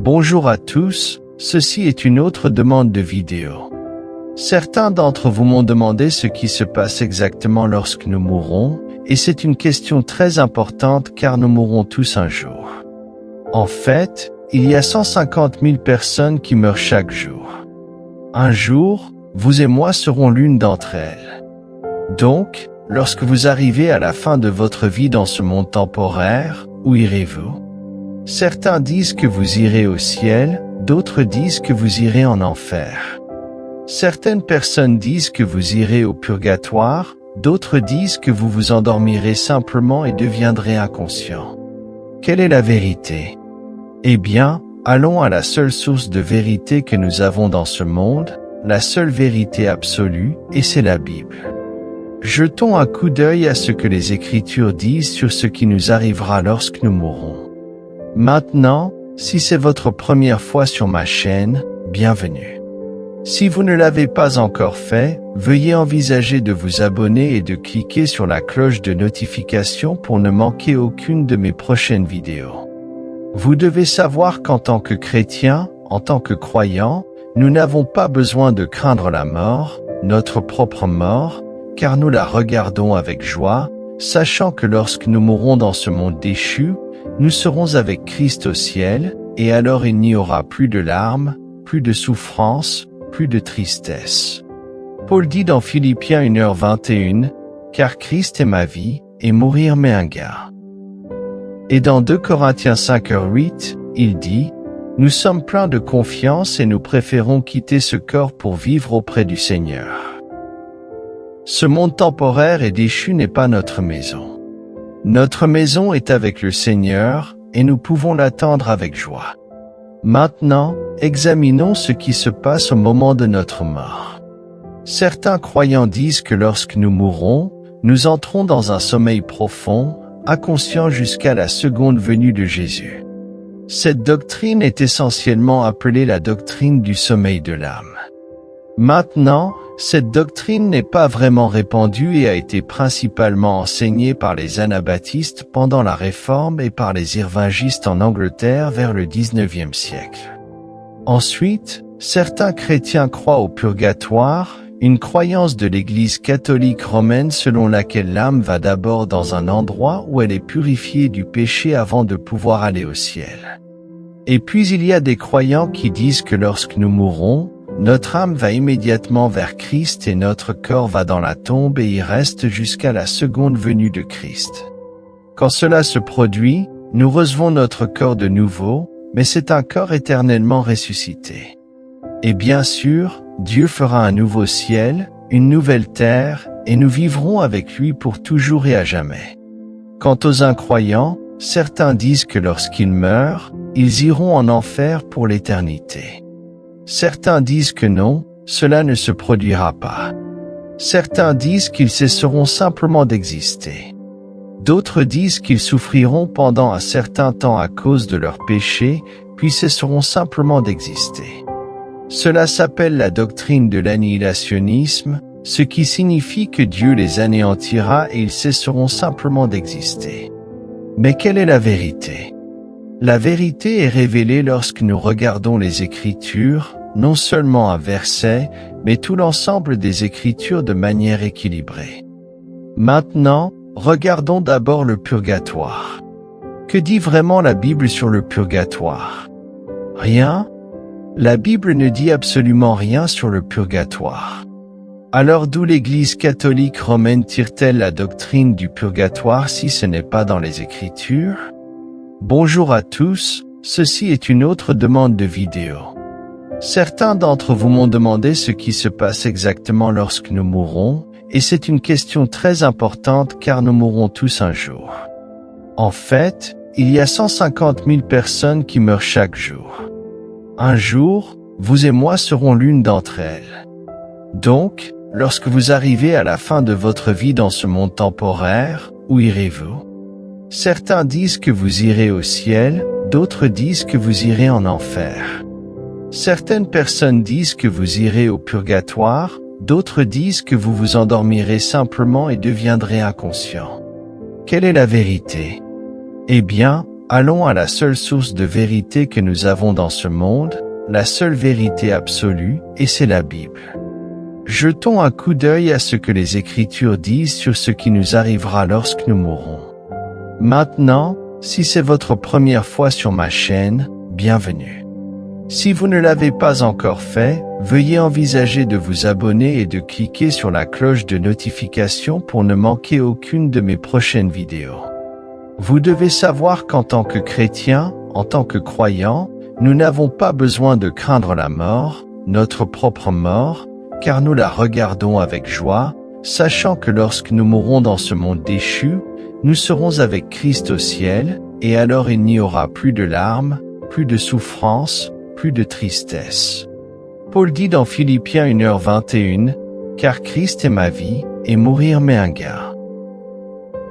Bonjour à tous, ceci est une autre demande de vidéo. Certains d'entre vous m'ont demandé ce qui se passe exactement lorsque nous mourrons, et c'est une question très importante car nous mourrons tous un jour. En fait, il y a 150 000 personnes qui meurent chaque jour. Un jour, vous et moi serons l'une d'entre elles. Donc, lorsque vous arrivez à la fin de votre vie dans ce monde temporaire, où irez-vous? Certains disent que vous irez au ciel, d'autres disent que vous irez en enfer. Certaines personnes disent que vous irez au purgatoire, d'autres disent que vous vous endormirez simplement et deviendrez inconscient. Quelle est la vérité? Eh bien, allons à la seule source de vérité que nous avons dans ce monde, la seule vérité absolue, et c'est la Bible. Jetons un coup d'œil à ce que les Écritures disent sur ce qui nous arrivera lorsque nous mourrons. Maintenant, si c'est votre première fois sur ma chaîne, bienvenue. Si vous ne l'avez pas encore fait, veuillez envisager de vous abonner et de cliquer sur la cloche de notification pour ne manquer aucune de mes prochaines vidéos. Vous devez savoir qu'en tant que chrétien, en tant que croyant, nous n'avons pas besoin de craindre la mort, notre propre mort, car nous la regardons avec joie, sachant que lorsque nous mourrons dans ce monde déchu, nous serons avec Christ au ciel, et alors il n'y aura plus de larmes, plus de souffrance, plus de tristesse. Paul dit dans Philippiens 1h21, « Car Christ est ma vie, et mourir m'est un gain. » Et dans 2 Corinthiens 5h8, il dit, « Nous sommes pleins de confiance et nous préférons quitter ce corps pour vivre auprès du Seigneur. » Ce monde temporaire et déchu n'est pas notre maison. Notre maison est avec le Seigneur, et nous pouvons l'attendre avec joie. Maintenant, examinons ce qui se passe au moment de notre mort. Certains croyants disent que lorsque nous mourrons, nous entrons dans un sommeil profond, inconscient jusqu'à la seconde venue de Jésus. Cette doctrine est essentiellement appelée la doctrine du sommeil de l'âme. Maintenant, cette doctrine n'est pas vraiment répandue et a été principalement enseignée par les anabaptistes pendant la Réforme et par les irvingistes en Angleterre vers le 19e siècle. Ensuite, certains chrétiens croient au purgatoire, une croyance de l'Église catholique romaine selon laquelle l'âme va d'abord dans un endroit où elle est purifiée du péché avant de pouvoir aller au ciel. Et puis il y a des croyants qui disent que lorsque nous mourrons, notre âme va immédiatement vers Christ et notre corps va dans la tombe et y reste jusqu'à la seconde venue de Christ. Quand cela se produit, nous recevons notre corps de nouveau, mais c'est un corps éternellement ressuscité. Et bien sûr, Dieu fera un nouveau ciel, une nouvelle terre, et nous vivrons avec lui pour toujours et à jamais. Quant aux incroyants, certains disent que lorsqu'ils meurent, ils iront en enfer pour l'éternité. Certains disent que non, cela ne se produira pas. Certains disent qu'ils cesseront simplement d'exister. D'autres disent qu'ils souffriront pendant un certain temps à cause de leurs péchés, puis cesseront simplement d'exister. Cela s'appelle la doctrine de l'annihilationnisme, ce qui signifie que Dieu les anéantira et ils cesseront simplement d'exister. Mais quelle est la vérité? La vérité est révélée lorsque nous regardons les Écritures, non seulement un verset, mais tout l'ensemble des Écritures de manière équilibrée. Maintenant, regardons d'abord le purgatoire. Que dit vraiment la Bible sur le purgatoire? Rien? La Bible ne dit absolument rien sur le purgatoire. Alors d'où l'Église catholique romaine tire-t-elle la doctrine du purgatoire si ce n'est pas dans les Écritures? Bonjour à tous, ceci est une autre demande de vidéo. Certains d'entre vous m'ont demandé ce qui se passe exactement lorsque nous mourrons, et c'est une question très importante car nous mourrons tous un jour. En fait, il y a 150 000 personnes qui meurent chaque jour. Un jour, vous et moi serons l'une d'entre elles. Donc, lorsque vous arrivez à la fin de votre vie dans ce monde temporaire, où irez-vous? Certains disent que vous irez au ciel, d'autres disent que vous irez en enfer. Certaines personnes disent que vous irez au purgatoire, d'autres disent que vous vous endormirez simplement et deviendrez inconscient. Quelle est la vérité? Eh bien, Allons à la seule source de vérité que nous avons dans ce monde, la seule vérité absolue, et c'est la Bible. Jetons un coup d'œil à ce que les Écritures disent sur ce qui nous arrivera lorsque nous mourrons. Maintenant, si c'est votre première fois sur ma chaîne, bienvenue. Si vous ne l'avez pas encore fait, veuillez envisager de vous abonner et de cliquer sur la cloche de notification pour ne manquer aucune de mes prochaines vidéos. Vous devez savoir qu'en tant que chrétien, en tant que croyant, nous n'avons pas besoin de craindre la mort, notre propre mort, car nous la regardons avec joie, sachant que lorsque nous mourrons dans ce monde déchu, nous serons avec Christ au ciel, et alors il n'y aura plus de larmes, plus de souffrance, plus de tristesse. Paul dit dans Philippiens 1h21, « Car Christ est ma vie, et mourir m'est un gain. »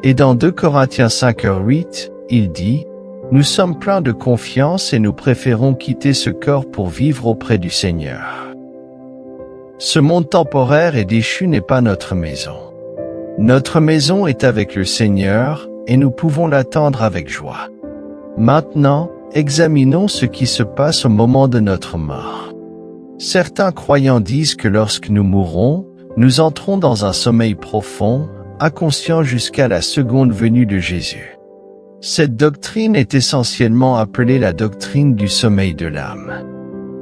Et dans 2 Corinthiens 5h8, il dit, « Nous sommes pleins de confiance et nous préférons quitter ce corps pour vivre auprès du Seigneur. » Ce monde temporaire et déchu n'est pas notre maison. Notre maison est avec le Seigneur, et nous pouvons l'attendre avec joie. Maintenant, examinons ce qui se passe au moment de notre mort. Certains croyants disent que lorsque nous mourrons, nous entrons dans un sommeil profond, inconscient jusqu'à la seconde venue de Jésus. Cette doctrine est essentiellement appelée la doctrine du sommeil de l'âme.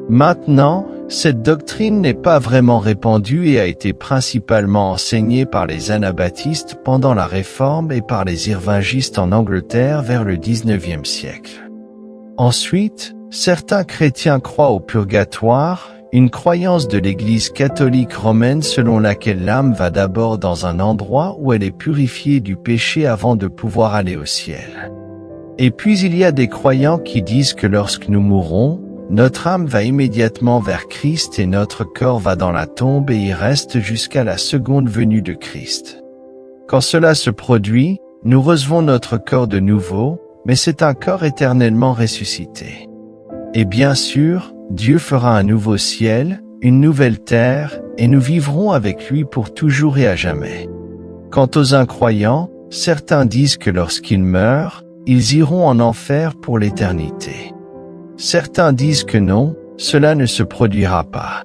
Maintenant, cette doctrine n'est pas vraiment répandue et a été principalement enseignée par les anabaptistes pendant la Réforme et par les irvingistes en Angleterre vers le XIXe siècle. Ensuite, certains chrétiens croient au purgatoire, une croyance de l'Église catholique romaine selon laquelle l'âme va d'abord dans un endroit où elle est purifiée du péché avant de pouvoir aller au ciel. Et puis il y a des croyants qui disent que lorsque nous mourrons, notre âme va immédiatement vers Christ et notre corps va dans la tombe et y reste jusqu'à la seconde venue de Christ. Quand cela se produit, nous recevons notre corps de nouveau, mais c'est un corps éternellement ressuscité. Et bien sûr, Dieu fera un nouveau ciel, une nouvelle terre, et nous vivrons avec lui pour toujours et à jamais. Quant aux incroyants, certains disent que lorsqu'ils meurent, ils iront en enfer pour l'éternité. Certains disent que non, cela ne se produira pas.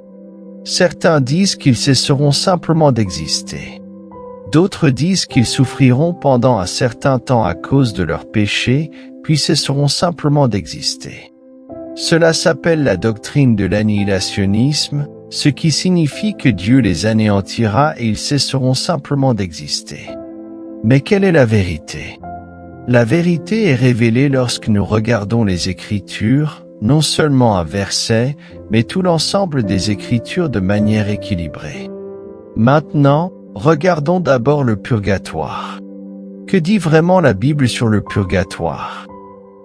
Certains disent qu'ils cesseront simplement d'exister. D'autres disent qu'ils souffriront pendant un certain temps à cause de leurs péchés, puis cesseront simplement d'exister. Cela s'appelle la doctrine de l'annihilationnisme, ce qui signifie que Dieu les anéantira et ils cesseront simplement d'exister. Mais quelle est la vérité? La vérité est révélée lorsque nous regardons les Écritures, non seulement un verset, mais tout l'ensemble des Écritures de manière équilibrée. Maintenant, regardons d'abord le purgatoire. Que dit vraiment la Bible sur le purgatoire?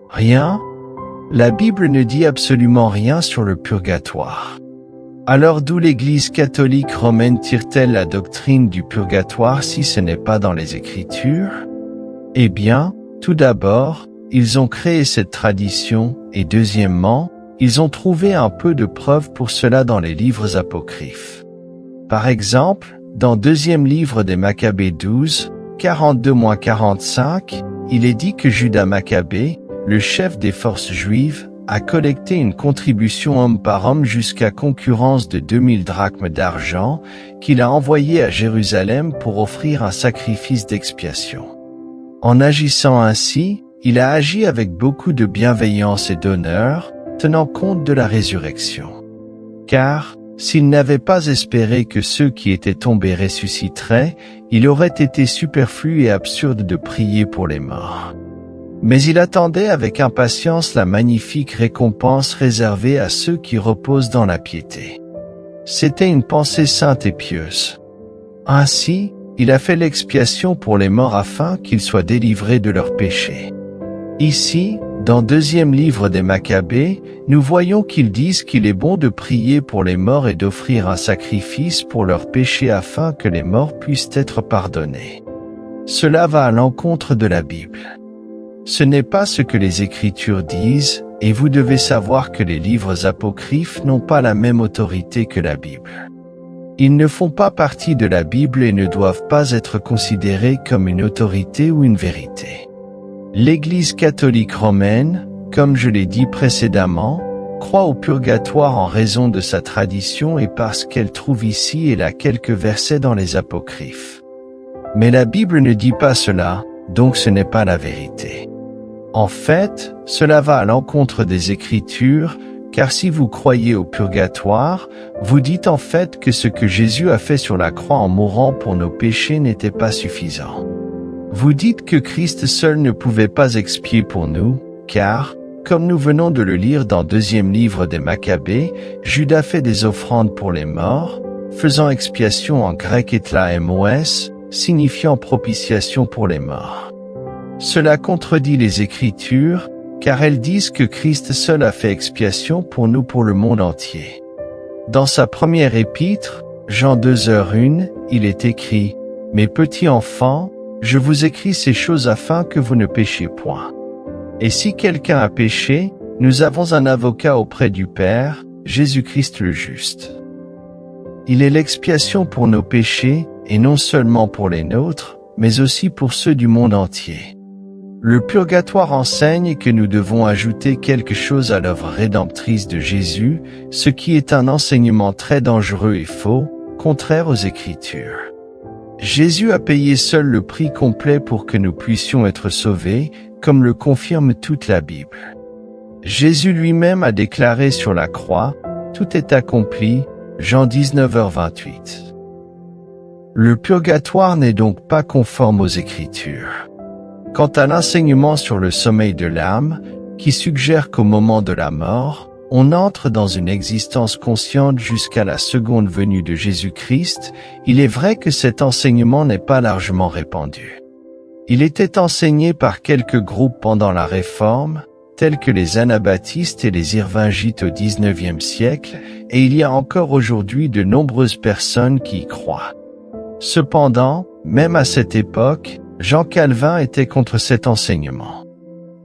Rien? La Bible ne dit absolument rien sur le purgatoire. Alors d'où l'Église catholique romaine tire-t-elle la doctrine du purgatoire si ce n'est pas dans les Écritures? Eh bien, tout d'abord, ils ont créé cette tradition, et deuxièmement, ils ont trouvé un peu de preuves pour cela dans les livres apocryphes. Par exemple, dans deuxième livre des Maccabées 12, 42-45, il est dit que Judas Maccabée, le chef des forces juives, a collecté une contribution homme par homme jusqu'à concurrence de 2000 drachmes d'argent, qu'il a envoyé à Jérusalem pour offrir un sacrifice d'expiation. En agissant ainsi, il a agi avec beaucoup de bienveillance et d'honneur, tenant compte de la résurrection. Car, s'il n'avait pas espéré que ceux qui étaient tombés ressusciteraient, il aurait été superflu et absurde de prier pour les morts. Mais il attendait avec impatience la magnifique récompense réservée à ceux qui reposent dans la piété. C'était une pensée sainte et pieuse. Ainsi, il a fait l'expiation pour les morts afin qu'ils soient délivrés de leurs péchés. Ici, dans deuxième livre des Maccabées, nous voyons qu'ils disent qu'il est bon de prier pour les morts et d'offrir un sacrifice pour leurs péchés afin que les morts puissent être pardonnés. Cela va à l'encontre de la Bible. Ce n'est pas ce que les Écritures disent, et vous devez savoir que les livres apocryphes n'ont pas la même autorité que la Bible. Ils ne font pas partie de la Bible et ne doivent pas être considérés comme une autorité ou une vérité. L'Église catholique romaine, comme je l'ai dit précédemment, croit au purgatoire en raison de sa tradition et parce qu'elle trouve ici et là quelques versets dans les apocryphes. Mais la Bible ne dit pas cela, donc ce n'est pas la vérité. En fait, cela va à l'encontre des Écritures, car si vous croyez au purgatoire, vous dites en fait que ce que Jésus a fait sur la croix en mourant pour nos péchés n'était pas suffisant. Vous dites que Christ seul ne pouvait pas expier pour nous, car, comme nous venons de le lire dans deuxième livre des Maccabées, Judas fait des offrandes pour les morts, faisant expiation en grec etlaemos, signifiant propitiation pour les morts. Cela contredit les Écritures, car elles disent que Christ seul a fait expiation pour nous pour le monde entier. Dans sa première épître, Jean 2:1, il est écrit « Mes petits enfants, je vous écris ces choses afin que vous ne péchiez point. Et si quelqu'un a péché, nous avons un avocat auprès du Père, Jésus-Christ le juste. Il est l'expiation pour nos péchés, et non seulement pour les nôtres, mais aussi pour ceux du monde entier. » Le purgatoire enseigne que nous devons ajouter quelque chose à l'œuvre rédemptrice de Jésus, ce qui est un enseignement très dangereux et faux, contraire aux Écritures. Jésus a payé seul le prix complet pour que nous puissions être sauvés, comme le confirme toute la Bible. Jésus lui-même a déclaré sur la croix, « Tout est accompli » Jean 19h28. Le purgatoire n'est donc pas conforme aux Écritures. Quant à l'enseignement sur le sommeil de l'âme, qui suggère qu'au moment de la mort, on entre dans une existence consciente jusqu'à la seconde venue de Jésus-Christ, il est vrai que cet enseignement n'est pas largement répandu. Il était enseigné par quelques groupes pendant la Réforme, tels que les Anabaptistes et les Irvingites au XIXe siècle, et il y a encore aujourd'hui de nombreuses personnes qui y croient. Cependant, même à cette époque, Jean Calvin était contre cet enseignement.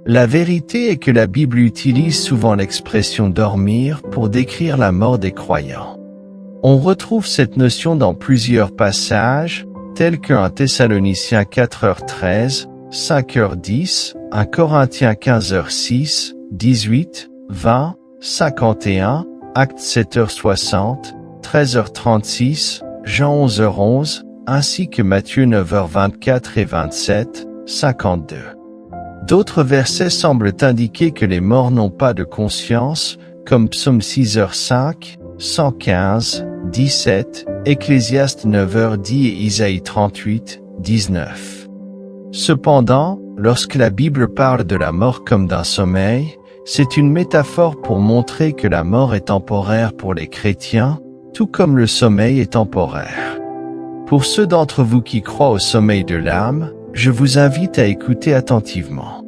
La vérité est que la Bible utilise souvent l'expression « dormir » pour décrire la mort des croyants. On retrouve cette notion dans plusieurs passages, tels que 1 Thessaloniciens 4h13, 5h10, 1 Corinthiens 15h6, 18, 20, 51, Actes 7h60, 13h36, Jean 11h11, ainsi que Matthieu 9h24 et 27, 52. D'autres versets semblent indiquer que les morts n'ont pas de conscience, comme Psaume 6h5, 115, 17, Ecclésiaste 9h10 et Isaïe 38, 19. Cependant, lorsque la Bible parle de la mort comme d'un sommeil, c'est une métaphore pour montrer que la mort est temporaire pour les chrétiens, tout comme le sommeil est temporaire. Pour ceux d'entre vous qui croient au sommeil de l'âme, je vous invite à écouter attentivement.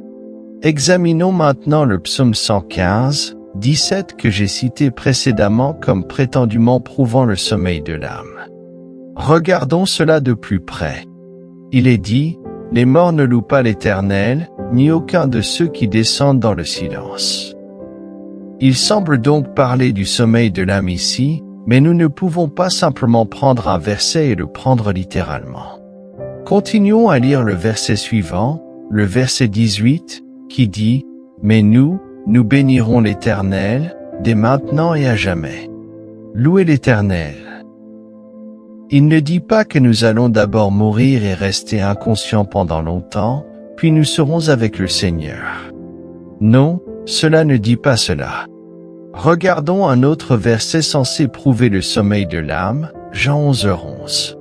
Examinons maintenant le psaume 115, 17 que j'ai cité précédemment comme prétendument prouvant le sommeil de l'âme. Regardons cela de plus près. Il est dit, « Les morts ne louent pas l'Éternel, ni aucun de ceux qui descendent dans le silence. » Il semble donc parler du sommeil de l'âme ici, mais nous ne pouvons pas simplement prendre un verset et le prendre littéralement. Continuons à lire le verset suivant, le verset 18, qui dit « Mais nous bénirons l'Éternel, dès maintenant et à jamais. » Louez l'Éternel. Il ne dit pas que nous allons d'abord mourir et rester inconscients pendant longtemps, puis nous serons avec le Seigneur. Non, cela ne dit pas cela. Regardons un autre verset censé prouver le sommeil de l'âme, Jean 11h11.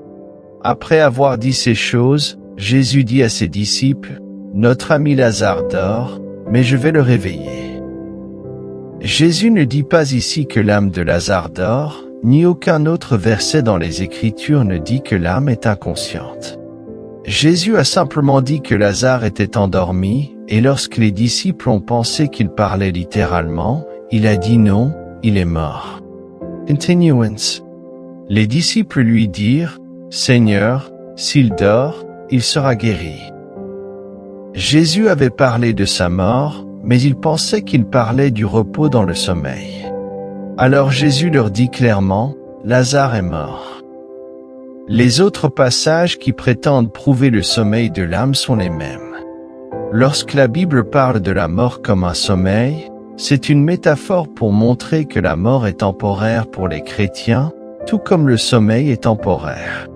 Après avoir dit ces choses, Jésus dit à ses disciples, « Notre ami Lazare dort, mais je vais le réveiller. » Jésus ne dit pas ici que l'âme de Lazare dort, ni aucun autre verset dans les Écritures ne dit que l'âme est inconsciente. Jésus a simplement dit que Lazare était endormi, et lorsque les disciples ont pensé qu'il parlait littéralement, il a dit non, il est mort. Continuance. Les disciples lui dirent, « Seigneur, s'il dort, il sera guéri. » Jésus avait parlé de sa mort, mais ils pensaient qu'il parlait du repos dans le sommeil. Alors Jésus leur dit clairement, « Lazare est mort. » Les autres passages qui prétendent prouver le sommeil de l'âme sont les mêmes. Lorsque la Bible parle de la mort comme un sommeil, c'est une métaphore pour montrer que la mort est temporaire pour les chrétiens, tout comme le sommeil est temporaire.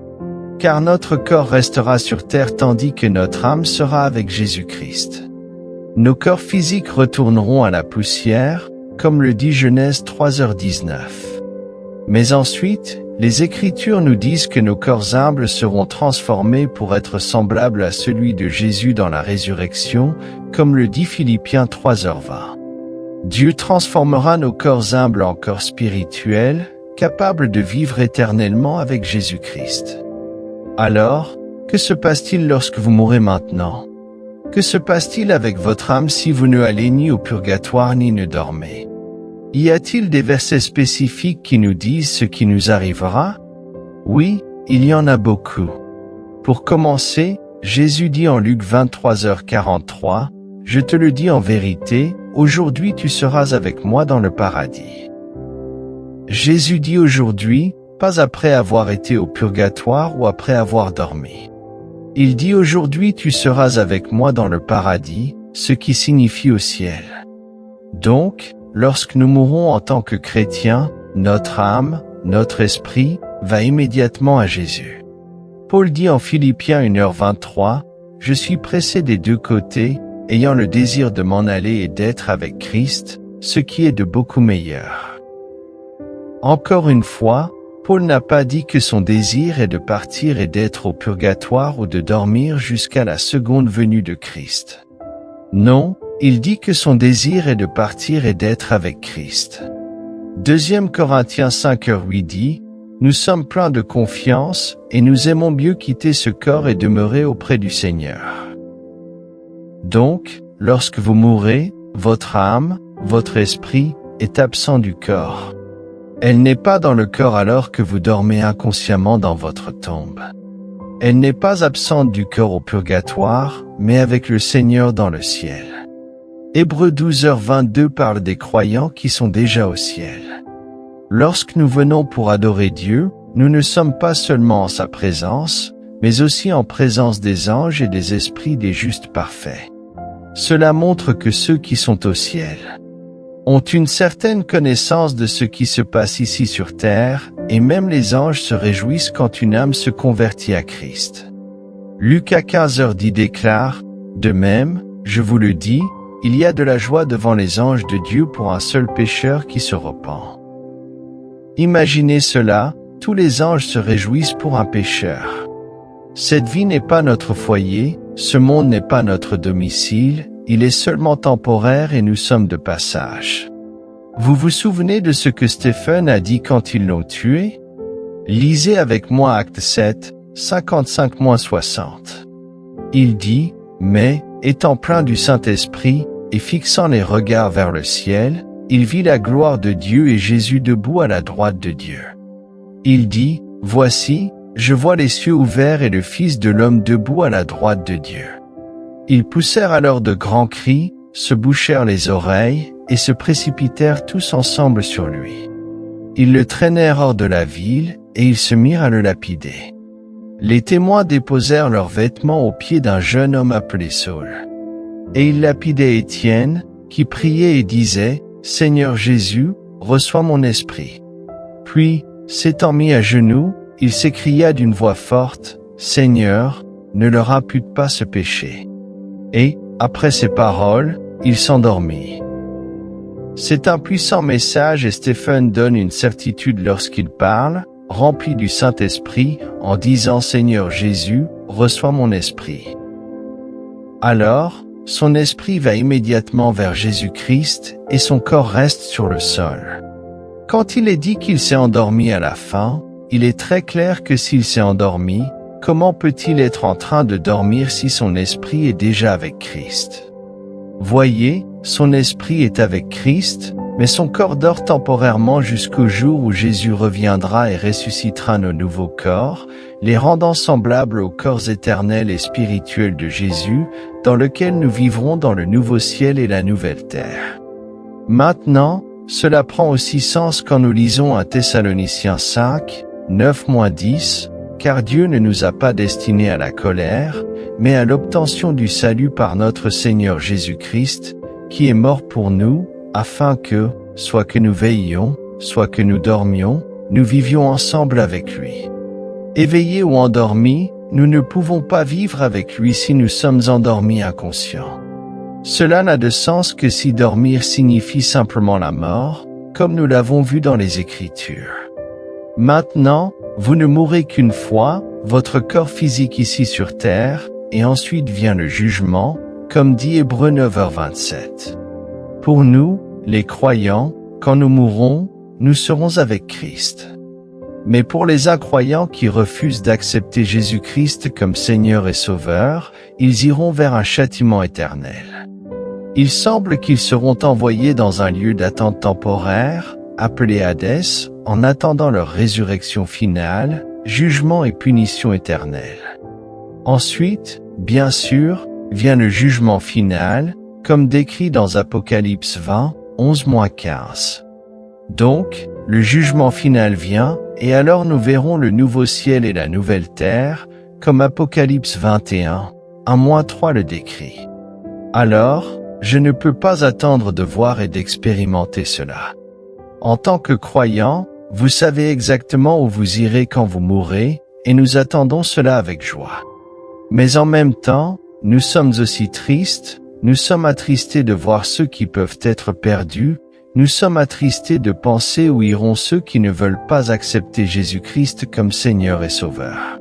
Car notre corps restera sur terre tandis que notre âme sera avec Jésus-Christ. Nos corps physiques retourneront à la poussière, comme le dit Genèse 3h19. Mais ensuite, les Écritures nous disent que nos corps humbles seront transformés pour être semblables à celui de Jésus dans la résurrection, comme le dit Philippiens 3h20. Dieu transformera nos corps humbles en corps spirituels, capables de vivre éternellement avec Jésus-Christ. Alors, que se passe-t-il lorsque vous mourrez maintenant? Que se passe-t-il avec votre âme si vous ne allez ni au purgatoire ni ne dormez? Y a-t-il des versets spécifiques qui nous disent ce qui nous arrivera? Oui, il y en a beaucoup. Pour commencer, Jésus dit en Luc 23h43, « Je te le dis en vérité, aujourd'hui tu seras avec moi dans le paradis. » Jésus dit aujourd'hui, pas après avoir été au purgatoire ou après avoir dormi. Il dit aujourd'hui tu seras avec moi dans le paradis, ce qui signifie au ciel. Donc, lorsque nous mourrons en tant que chrétiens, notre âme, notre esprit, va immédiatement à Jésus. Paul dit en Philippiens 1h23, « Je suis pressé des deux côtés, ayant le désir de m'en aller et d'être avec Christ, ce qui est de beaucoup meilleur. » Encore une fois, Paul n'a pas dit que son désir est de partir et d'être au purgatoire ou de dormir jusqu'à la seconde venue de Christ. Non, il dit que son désir est de partir et d'être avec Christ. 2 Corinthiens 5h8 dit, « Nous sommes pleins de confiance et nous aimons mieux quitter ce corps et demeurer auprès du Seigneur. » Donc, lorsque vous mourrez, votre âme, votre esprit, est absent du corps. Elle n'est pas dans le corps alors que vous dormez inconsciemment dans votre tombe. Elle n'est pas absente du corps au purgatoire, mais avec le Seigneur dans le ciel. Hébreux 12h22 parle des croyants qui sont déjà au ciel. Lorsque nous venons pour adorer Dieu, nous ne sommes pas seulement en sa présence, mais aussi en présence des anges et des esprits des justes parfaits. Cela montre que ceux qui sont au ciel ont une certaine connaissance de ce qui se passe ici sur terre, et même les anges se réjouissent quand une âme se convertit à Christ. Lucas 15h10 déclare, « De même, je vous le dis, il y a de la joie devant les anges de Dieu pour un seul pécheur qui se repent. » Imaginez cela, tous les anges se réjouissent pour un pécheur. Cette vie n'est pas notre foyer, ce monde n'est pas notre domicile, il est seulement temporaire et nous sommes de passage. Vous vous souvenez de ce que Stephen a dit quand ils l'ont tué? Lisez avec moi Actes 7, 55-60. Il dit, « Mais, étant plein du Saint-Esprit, et fixant les regards vers le ciel, il vit la gloire de Dieu et Jésus debout à la droite de Dieu. Il dit, « Voici, je vois les cieux ouverts et le Fils de l'homme debout à la droite de Dieu. » Ils poussèrent alors de grands cris, se bouchèrent les oreilles, et se précipitèrent tous ensemble sur lui. Ils le traînèrent hors de la ville, et ils se mirent à le lapider. Les témoins déposèrent leurs vêtements aux pieds d'un jeune homme appelé Saul. Et ils lapidaient Étienne, qui priait et disait, « Seigneur Jésus, reçois mon esprit. » Puis, s'étant mis à genoux, il s'écria d'une voix forte, « Seigneur, ne leur impute pas ce péché. » Et, après ces paroles, il s'endormit. C'est un puissant message et Stephen donne une certitude lorsqu'il parle, rempli du Saint-Esprit, en disant « Seigneur Jésus, reçois mon esprit. » Alors, son esprit va immédiatement vers Jésus-Christ et son corps reste sur le sol. Quand il est dit qu'il s'est endormi à la fin, il est très clair que s'il s'est endormi, comment peut-il être en train de dormir si son esprit est déjà avec Christ? Voyez, son esprit est avec Christ, mais son corps dort temporairement jusqu'au jour où Jésus reviendra et ressuscitera nos nouveaux corps, les rendant semblables aux corps éternels et spirituels de Jésus, dans lequel nous vivrons dans le nouveau ciel et la nouvelle terre. Maintenant, cela prend aussi sens quand nous lisons 1 Thessaloniciens 5, 9-10, car Dieu ne nous a pas destinés à la colère, mais à l'obtention du salut par notre Seigneur Jésus-Christ, qui est mort pour nous, afin que, soit que nous veillions, soit que nous dormions, nous vivions ensemble avec lui. Éveillés ou endormis, nous ne pouvons pas vivre avec lui si nous sommes endormis inconscients. Cela n'a de sens que si dormir signifie simplement la mort, comme nous l'avons vu dans les Écritures. Maintenant, vous ne mourrez qu'une fois, votre corps physique ici sur terre, et ensuite vient le jugement, comme dit Hébreux 9h27. Pour nous, les croyants, quand nous mourrons, nous serons avec Christ. Mais pour les incroyants qui refusent d'accepter Jésus-Christ comme Seigneur et Sauveur, ils iront vers un châtiment éternel. Il semble qu'ils seront envoyés dans un lieu d'attente temporaire, appelé Hadès, en attendant leur résurrection finale, jugement et punition éternelle. Ensuite, bien sûr, vient le jugement final, comme décrit dans Apocalypse 20, 11-15. Donc, le jugement final vient, et alors nous verrons le nouveau ciel et la nouvelle terre, comme Apocalypse 21, 1-3 le décrit. Alors, je ne peux pas attendre de voir et d'expérimenter cela. En tant que croyant, vous savez exactement où vous irez quand vous mourrez, et nous attendons cela avec joie. Mais en même temps, nous sommes aussi tristes, nous sommes attristés de voir ceux qui peuvent être perdus, nous sommes attristés de penser où iront ceux qui ne veulent pas accepter Jésus-Christ comme Seigneur et Sauveur.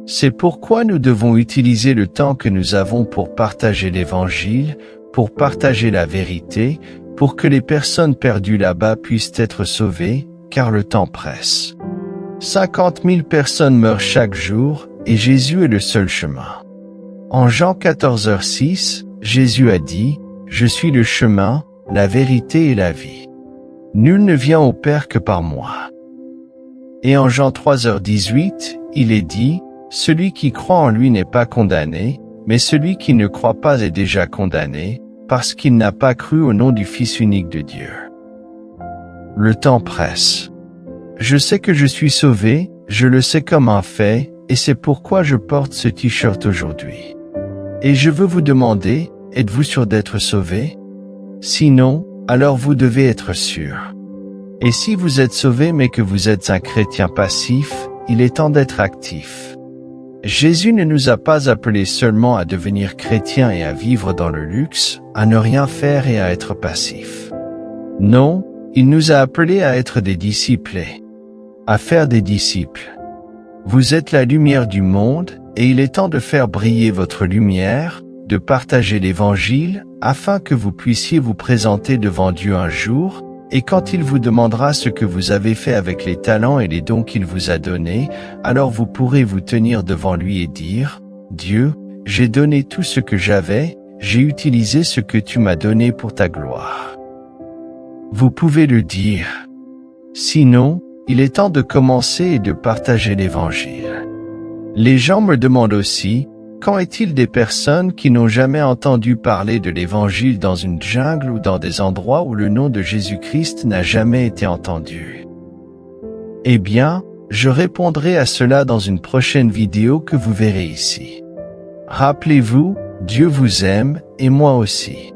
C'est pourquoi nous devons utiliser le temps que nous avons pour partager l'Évangile, pour partager la vérité, pour que les personnes perdues là-bas puissent être sauvées, car le temps presse. 50 000 personnes meurent chaque jour, et Jésus est le seul chemin. En Jean 14h6, Jésus a dit, « Je suis le chemin, la vérité et la vie. Nul ne vient au Père que par moi. » Et en Jean 3h18, il est dit, « Celui qui croit en lui n'est pas condamné, mais celui qui ne croit pas est déjà condamné, parce qu'il n'a pas cru au nom du Fils unique de Dieu. » Le temps presse. Je sais que je suis sauvé, je le sais comme un fait, et c'est pourquoi je porte ce t-shirt aujourd'hui. Et je veux vous demander, êtes-vous sûr d'être sauvé? Sinon, alors vous devez être sûr. Et si vous êtes sauvé mais que vous êtes un chrétien passif, il est temps d'être actif. Jésus ne nous a pas appelés seulement à devenir chrétiens et à vivre dans le luxe, à ne rien faire et à être passif. Non, il nous a appelés à être des disciples, à faire des disciples. Vous êtes la lumière du monde, et il est temps de faire briller votre lumière, de partager l'Évangile, afin que vous puissiez vous présenter devant Dieu un jour, et quand il vous demandera ce que vous avez fait avec les talents et les dons qu'il vous a donnés, alors vous pourrez vous tenir devant lui et dire, « Dieu, j'ai donné tout ce que j'avais, j'ai utilisé ce que tu m'as donné pour ta gloire. » Vous pouvez le dire. Sinon, il est temps de commencer et de partager l'Évangile. Les gens me demandent aussi, qu'en est-il des personnes qui n'ont jamais entendu parler de l'Évangile dans une jungle ou dans des endroits où le nom de Jésus-Christ n'a jamais été entendu? Eh bien, je répondrai à cela dans une prochaine vidéo que vous verrez ici. Rappelez-vous, Dieu vous aime, et moi aussi.